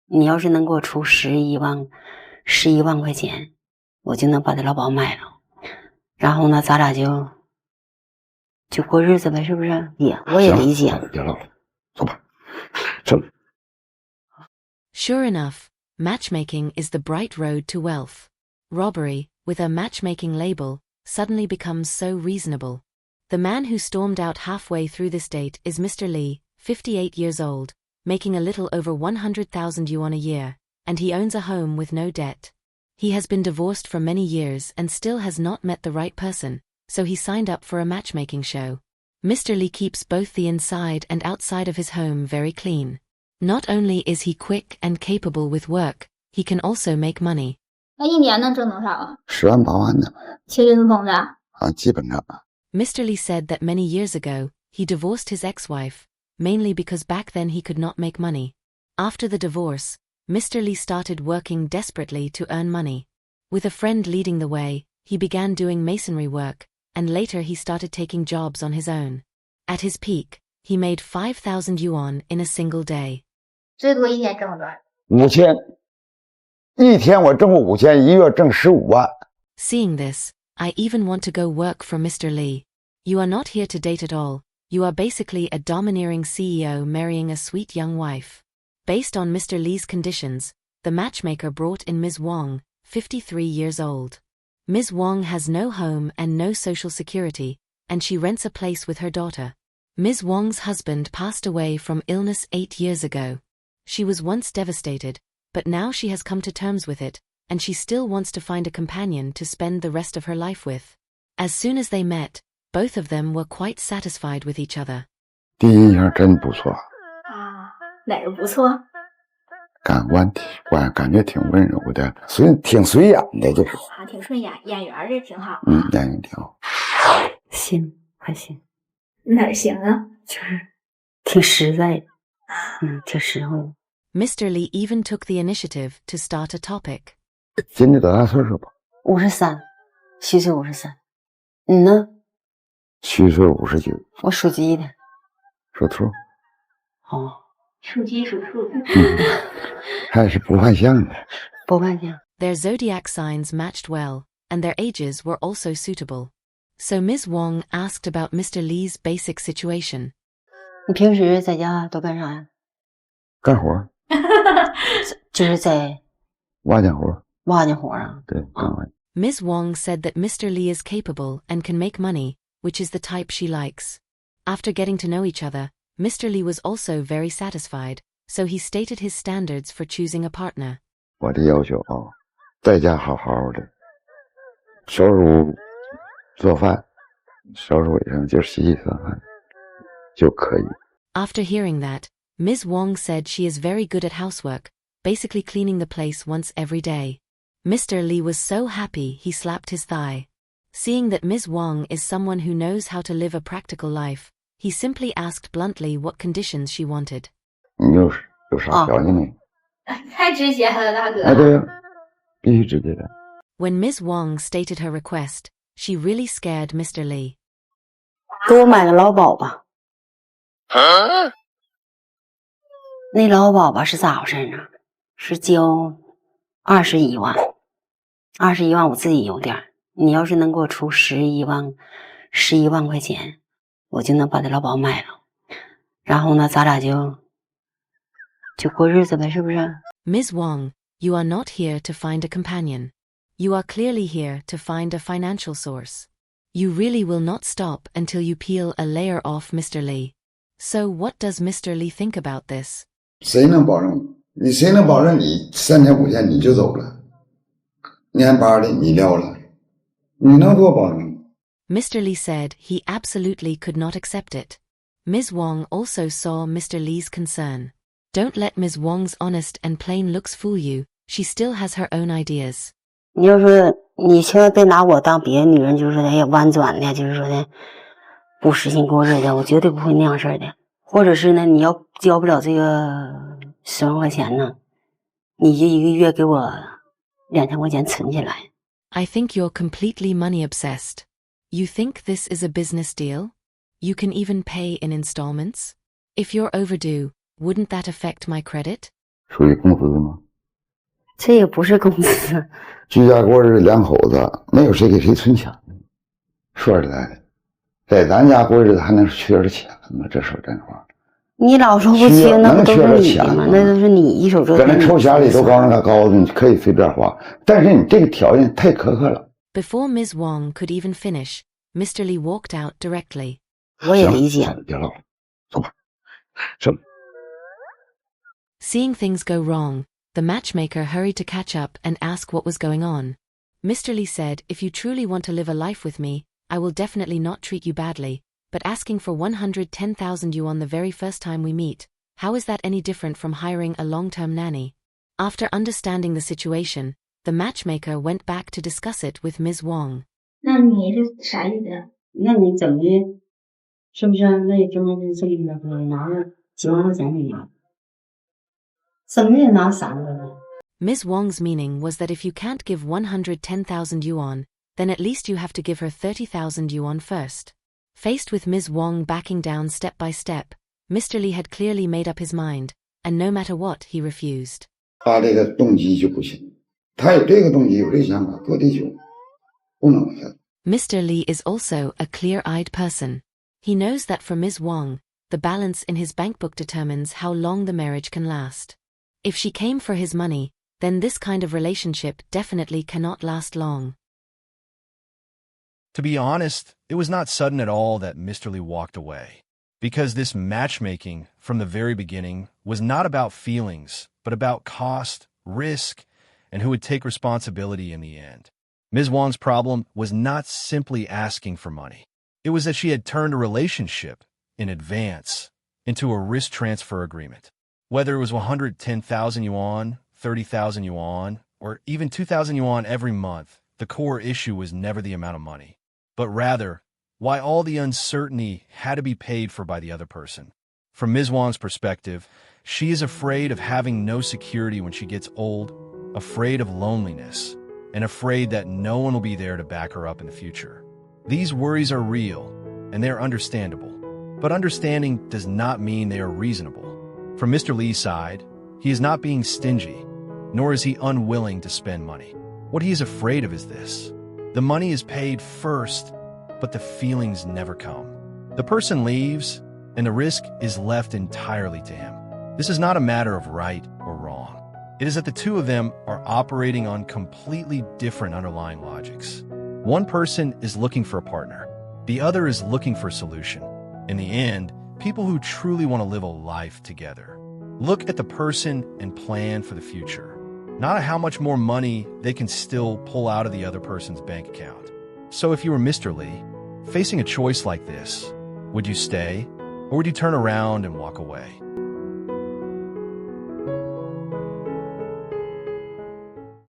你要是能给我出11万块钱，我就能把这劳保买了。然后呢，咱俩就过日子呗，是不是？我也理解。别唠了，走吧，走。Sure enough, matchmaking is the bright road to wealth. Robbery, with a matchmaking label, suddenly becomes so reasonable. The man who stormed out halfway through this date is Mr. Lee, 58 years old, making a little over 100,000 yuan a year, and he owns a home with no debt. He has been divorced for many years and still has not met the right person, so he signed up for a matchmaking show. Mr. Lee keeps both the inside and outside of his home very clean. Not only is he quick and capable with work, he can also make money. 那一年能挣多少啊？10万8万的。切人工的？基本上。Mr. Lee said that many years ago, he divorced his ex-wife, mainly because back then he could not make money. After the divorce, Mr. Lee started working desperately to earn money. With a friend leading the way, he began doing masonry work, and later he started taking jobs on his own. At his peak, he made 5,000 yuan in a single day. 最多一天挣多少？5000，一天我挣过5000，一月挣15万。Seeing this, I even want to go work for Mr. Lee. You are not here to date at all. You are basically a domineering CEO marrying a sweet young wife. Based on Mr. Lee's conditions, the matchmaker brought in Ms. Wong, 53 years old. Ms. Wong has no home and no social security, and she rents a place with her daughter. Ms. Wong's husband passed away from illness 8 years ago. She was once devastated, but now she has come to terms with it, and she still wants to find a companion to spend the rest of her life with. As soon as they met, both of them were quite satisfied with each other. 第一印象真不错。哪个不错？感觉挺温柔的，挺随眼的，就是。挺顺眼，眼缘这挺好。眼缘挺好。行，还行。哪儿行啊？就是挺实在的，挺实惠的。Mr. Lee even took the initiative to start a topic. 今年多大岁数吧？53，虚岁53。你呢？虚岁59。我属鸡的。属兔。哦。属鸡属兔。还是不犯相的。不犯相。Their zodiac signs matched well, and their ages were also suitable. So Ms. Wong asked about Mr. Lee's basic situation. 你平时在家都干啥呀？干活。就是在挖家活。挖家活啊？对，干活。Ms. Wong said that Mr. Lee is capable and can make money, which is the type she likes. After getting to know each other, Mr. Lee was also very satisfied, so he stated his standards for choosing a partner. 我的要求在家好好的，收拾屋、做饭、收拾卫生，就洗洗涮饭就可以。After hearing that, Ms. Wong said she is very good at housework, basically cleaning the place once every day. Mr. Lee was so happy he slapped his thigh. Seeing that Ms. Wong is someone who knows how to live a practical life, he simply asked bluntly what conditions she wanted. 你有啥条件没？太直接了，大哥。对呀，必须直接的。When Ms. Wong stated her request, she really scared Mr. Lee. 给我买个劳保吧。那劳保吧是咋回事呢？是交21万，21万我自己有点。你要是能给我出11万块钱，我就能把这劳保买了。然后呢，咱俩就过日子呗，是不是？ Ms. Wong, you are not here to find a companion. You are clearly here to find a financial source. You really will not stop until you peel a layer off Mr. Lee. So what does Mr. Lee think about this? 谁能保证你3天5天你就走了？你还巴的你撂了，你能多保证？ Mr. Lee said he absolutely could not accept it. Ms. Wong also saw Mr. Lee's concern. Don't let Ms. Wong's honest and plain looks fool you, she still has her own ideas. 你要说你千万别拿我当别的女人，就是说的婉转的，就是说的不实心过日子，我绝对不会那样式的。或者是呢，你要交不了这个10万块钱呢，你就一个月给我2000块钱存起来。I think you're completely money obsessed. You think this is a business deal? You can even pay in installments? If you're overdue, wouldn't that affect my credit? 属于公司吗？这也不是公司。居家过日子两口子，没有谁给谁存钱。说实在的，在咱家过日子还能缺点钱吗？这说真话。你老说不缺，那不都是你的吗？那都是你一手遮天。搁那抽匣里都告诉他高子，你可以随便花，但是你这个条件太苛刻了。Before Ms. Wong could even finish, Mr. Lee walked out directly. 我也理解。别唠了，走吧。走。Seeing things go wrong, the matchmaker hurried to catch up and ask what was going on. Mr. Lee said, "If you truly want to live a life with me, I will definitely not treat you badly, but asking for 110,000 yuan the very first time we meet, how is that any different from hiring a long-term nanny?" After understanding the situation, the matchmaker went back to discuss it with Ms. Wong. 那你是啥意思？那你怎么的？是不是？那也就是这里边拿了几万块钱你拿，怎么也拿3个呢？ Ms. Wong's meaning was that if you can't give 110,000 yuan, then at least you have to give her 30,000 yuan first. Faced with Ms. Wong backing down step by step, Mr. Lee had clearly made up his mind, and no matter what, he refused. 他这个动机就不行，他有这个动机，有这想法，搁地久，不能往下。Mr. Lee is also a clear-eyed person. He knows that for Ms. Wong, the balance in his bank book determines how long the marriage can last. If she came for his money, then this kind of relationship definitely cannot last long. To be honest, it was not sudden at all that Mr. Lee walked away, because this matchmaking from the very beginning was not about feelings, but about cost, risk, and who would take responsibility in the end. Ms. Wong's problem was not simply asking for money. It was that she had turned a relationship in advance into a risk transfer agreement. Whether it was 110,000 yuan, 30,000 yuan, or even 2,000 yuan every month, the core issue was never the amount of money, but rather why all the uncertainty had to be paid for by the other person. From Ms. Wong's perspective, she is afraid of having no security when she gets old, afraid of loneliness, and afraid that no one will be there to back her up in the future. These worries are real, and they are understandable, but understanding does not mean they are reasonable. From Mr. Lee's side, he is not being stingy, nor is he unwilling to spend money. What he is afraid of is this: the money is paid first, but the feelings never come. The person leaves, and the risk is left entirely to him. This is not a matter of right or wrong. It is that the two of them are operating on completely different underlying logics. One person is looking for a partner. The other is looking for a solution. In the end, people who truly want to live a life together look at the person and plan for the future, not at how much more money they can still pull out of the other person's bank account. So if you were Mr. Lee, facing a choice like this, would you stay, or would you turn around and walk away?